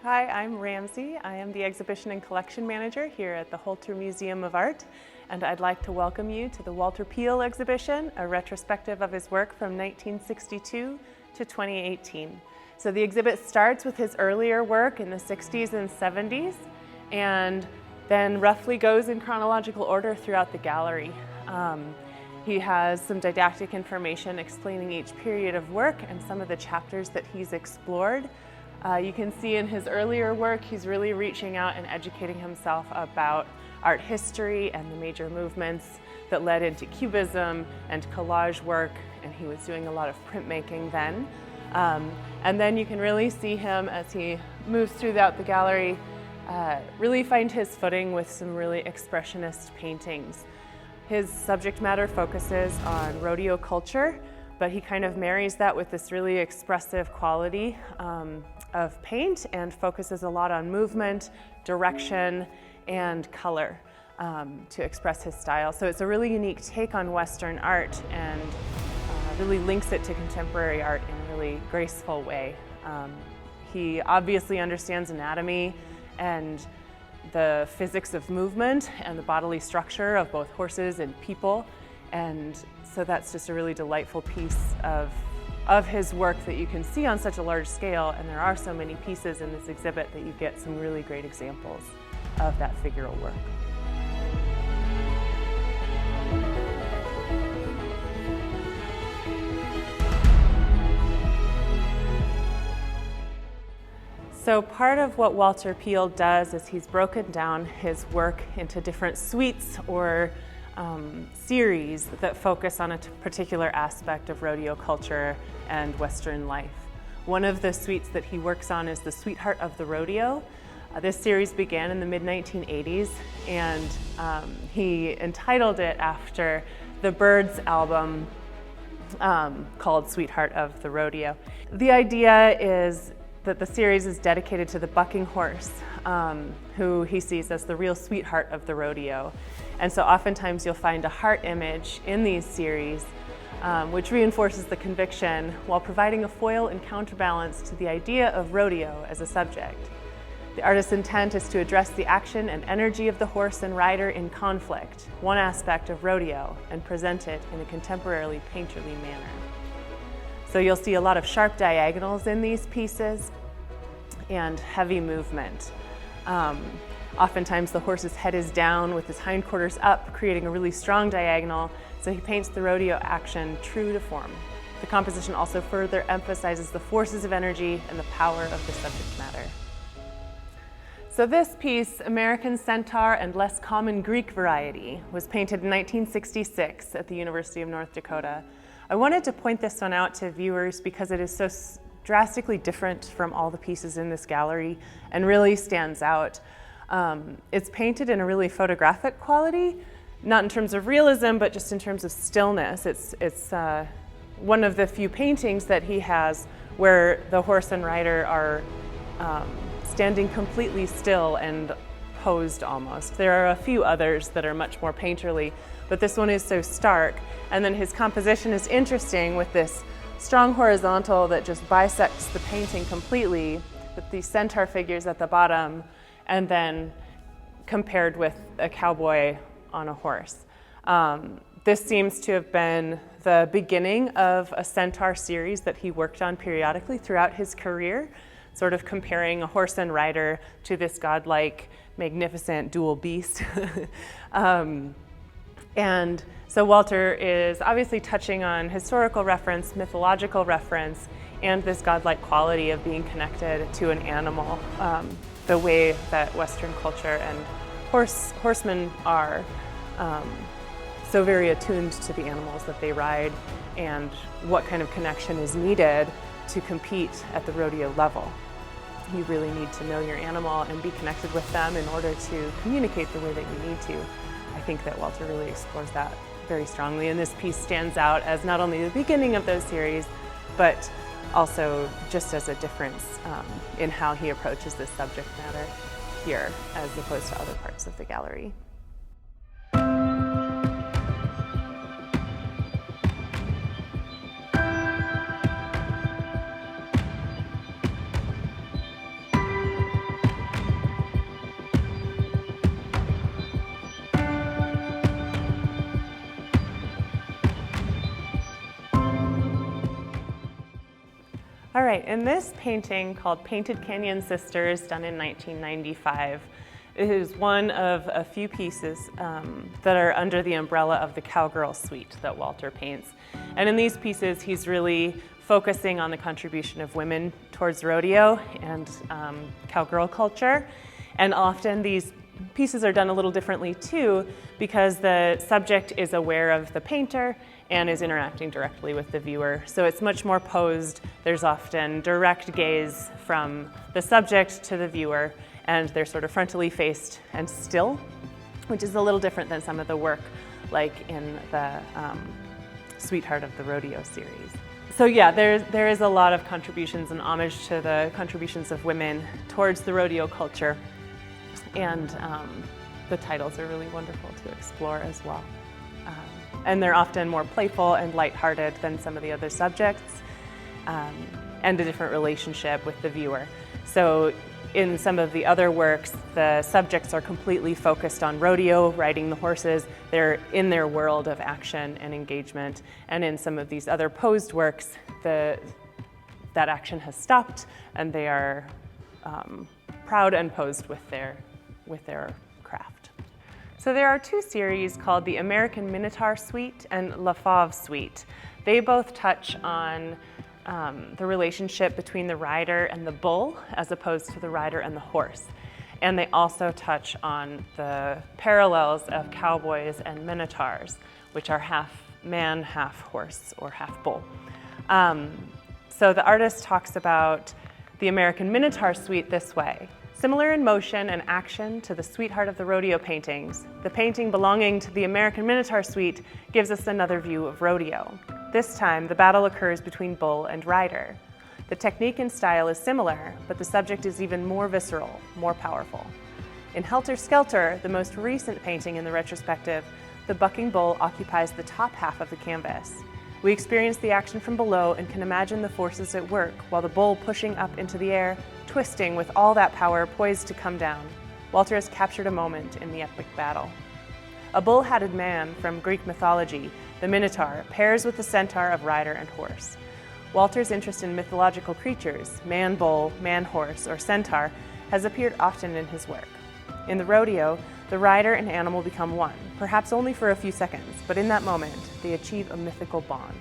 Hi, I'm Ramsey. I am the Exhibition and Collection Manager here at the Holter Museum of Art, and I'd like to welcome you to the Walter Piehl exhibition, a retrospective of his work from 1962 to 2018. So the exhibit starts with his earlier work in the 60s and 70s, and then roughly goes in chronological order throughout the gallery. He has some didactic information explaining each period of work and some of the chapters that he's explored. You can see in his earlier work, he's really reaching out and educating himself about art history and the major movements that led into Cubism and collage work, and he was doing a lot of printmaking then. And then you can really see him as he moves throughout the gallery, really find his footing with some really expressionist paintings. His subject matter focuses on rodeo culture, but he kind of marries that with this really expressive quality of paint and focuses a lot on movement, direction, and color to express his style. So it's a really unique take on Western art and really links it to contemporary art in a really graceful way. He obviously understands anatomy and the physics of movement and the bodily structure of both horses and people. And so that's just a really delightful piece of his work that you can see on such a large scale, and there are so many pieces in this exhibit that you get some really great examples of that figural work. So part of what Walter Piehl does is he's broken down his work into different suites or series that focus on a particular aspect of rodeo culture and Western life. One of the suites that he works on is the Sweetheart of the Rodeo. This series began in the mid-1980s, and he entitled it after the Byrds album called Sweetheart of the Rodeo. The idea is that the series is dedicated to the bucking horse, who he sees as the real sweetheart of the rodeo. And so oftentimes you'll find a heart image in these series, which reinforces the conviction while providing a foil and counterbalance to the idea of rodeo as a subject. The artist's intent is to address the action and energy of the horse and rider in conflict, one aspect of rodeo, and present it in a contemporarily painterly manner. So you'll see a lot of sharp diagonals in these pieces and heavy movement. Oftentimes the horse's head is down with his hindquarters up, creating a really strong diagonal, so he paints the rodeo action true to form. The composition also further emphasizes the forces of energy and the power of the subject matter. So this piece, American Centaur and Less Common Greek Variety, was painted in 1966 at the University of North Dakota. I wanted to point this one out to viewers because it is so drastically different from all the pieces in this gallery and really stands out. It's painted in a really photographic quality, not in terms of realism, but just in terms of stillness. It's one of the few paintings that he has where the horse and rider are standing completely still and posed almost. There are a few others that are much more painterly, but this one is so stark. And then his composition is interesting with this strong horizontal that just bisects the painting completely, with these centaur figures at the bottom, and then compared with a cowboy on a horse. This seems to have been the beginning of a centaur series that he worked on periodically throughout his career, sort of comparing a horse and rider to this godlike, magnificent dual beast. And so Walter is obviously touching on historical reference, mythological reference, and this godlike quality of being connected to an animal, the way that Western culture and horsemen are so very attuned to the animals that they ride and what kind of connection is needed to compete at the rodeo level. You really need to know your animal and be connected with them in order to communicate the way that you need to. I think that Walter really explores that very strongly, and this piece stands out as not only the beginning of those series, but also just as a difference in how he approaches this subject matter here as opposed to other parts of the gallery. All right, in this painting called Painted Canyon Sisters, done in 1995, it is one of a few pieces that are under the umbrella of the Cowgirl Suite that Walter paints. And in these pieces, he's really focusing on the contribution of women towards rodeo and cowgirl culture. And often these pieces are done a little differently too, because the subject is aware of the painter and is interacting directly with the viewer. So it's much more posed. There's often direct gaze from the subject to the viewer, and they're sort of frontally faced and still, which is a little different than some of the work like in the Sweetheart of the Rodeo series. So yeah, there is a lot of contributions and homage to the contributions of women towards the rodeo culture, and the titles are really wonderful to explore as well. And they're often more playful and lighthearted than some of the other subjects, and a different relationship with the viewer. So in some of the other works, the subjects are completely focused on rodeo, riding the horses. They're in their world of action and engagement. And in some of these other posed works, that action has stopped, and they are proud and posed with their craft. So there are two series called the American Minotaur Suite and La Fauve Suite. They both touch on the relationship between the rider and the bull as opposed to the rider and the horse. And they also touch on the parallels of cowboys and minotaurs, which are half man, half horse, or half bull. So the artist talks about the American Minotaur Suite this way. Similar in motion and action to the Sweetheart of the Rodeo paintings, the painting belonging to the American Minotaur Suite gives us another view of rodeo. This time, the battle occurs between bull and rider. The technique and style is similar, but the subject is even more visceral, more powerful. In Helter Skelter, the most recent painting in the retrospective, the bucking bull occupies the top half of the canvas. We experience the action from below and can imagine the forces at work, while the bull pushing up into the air, twisting with all that power poised to come down. Walter has captured a moment in the epic battle. A bull-hatted man from Greek mythology, the Minotaur, pairs with the Centaur of rider and horse. Walter's interest in mythological creatures, man-bull, man-horse, or centaur, has appeared often in his work. In the rodeo, the rider and animal become one, perhaps only for a few seconds, but in that moment, they achieve a mythical bond.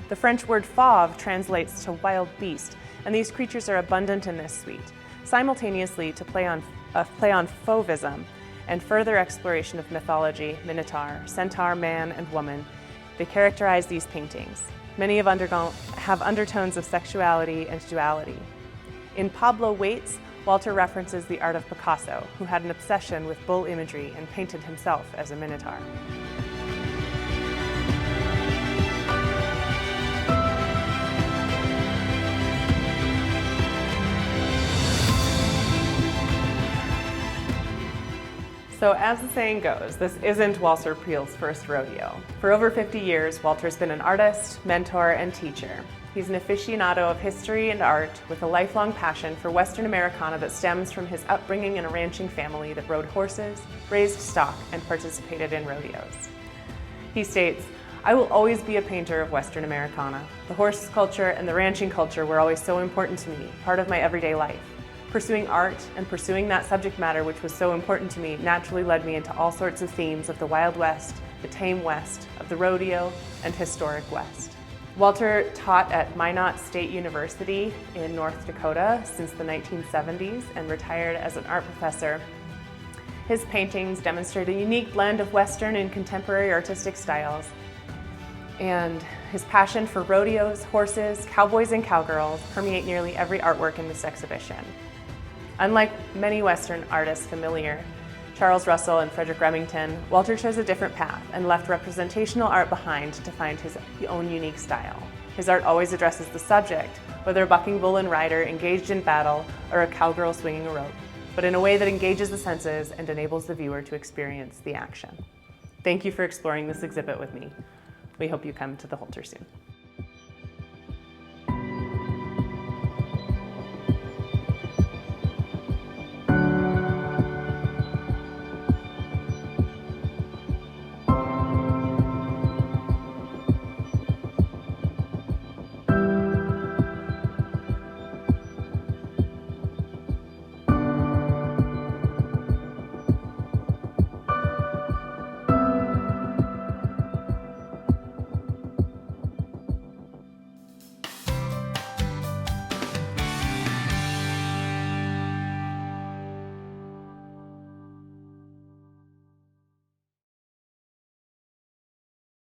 The French word fauve translates to wild beast, and these creatures are abundant in this suite. Simultaneously, to play on fauvism and further exploration of mythology, minotaur, centaur, man, and woman, they characterize these paintings. Many have undertones of sexuality and duality. In Pablo Waits, Walter references the art of Picasso, who had an obsession with bull imagery and painted himself as a minotaur. So as the saying goes, this isn't Walter Piehl's first rodeo. For over 50 years, Walter's been an artist, mentor, and teacher. He's an aficionado of history and art with a lifelong passion for Western Americana that stems from his upbringing in a ranching family that rode horses, raised stock, and participated in rodeos. He states, "I will always be a painter of Western Americana. The horse culture and the ranching culture were always so important to me, part of my everyday life. Pursuing art and pursuing that subject matter which was so important to me naturally led me into all sorts of themes of the Wild West, the Tame West, of the rodeo, and historic West." Walter taught at Minot State University in North Dakota since the 1970s and retired as an art professor. His paintings demonstrate a unique blend of Western and contemporary artistic styles, and his passion for rodeos, horses, cowboys, and cowgirls permeate nearly every artwork in this exhibition. Unlike many Western artists familiar, Charles Russell and Frederick Remington, Walter chose a different path and left representational art behind to find his own unique style. His art always addresses the subject, whether a bucking bull and rider engaged in battle or a cowgirl swinging a rope, but in a way that engages the senses and enables the viewer to experience the action. Thank you for exploring this exhibit with me. We hope you come to the Holter soon.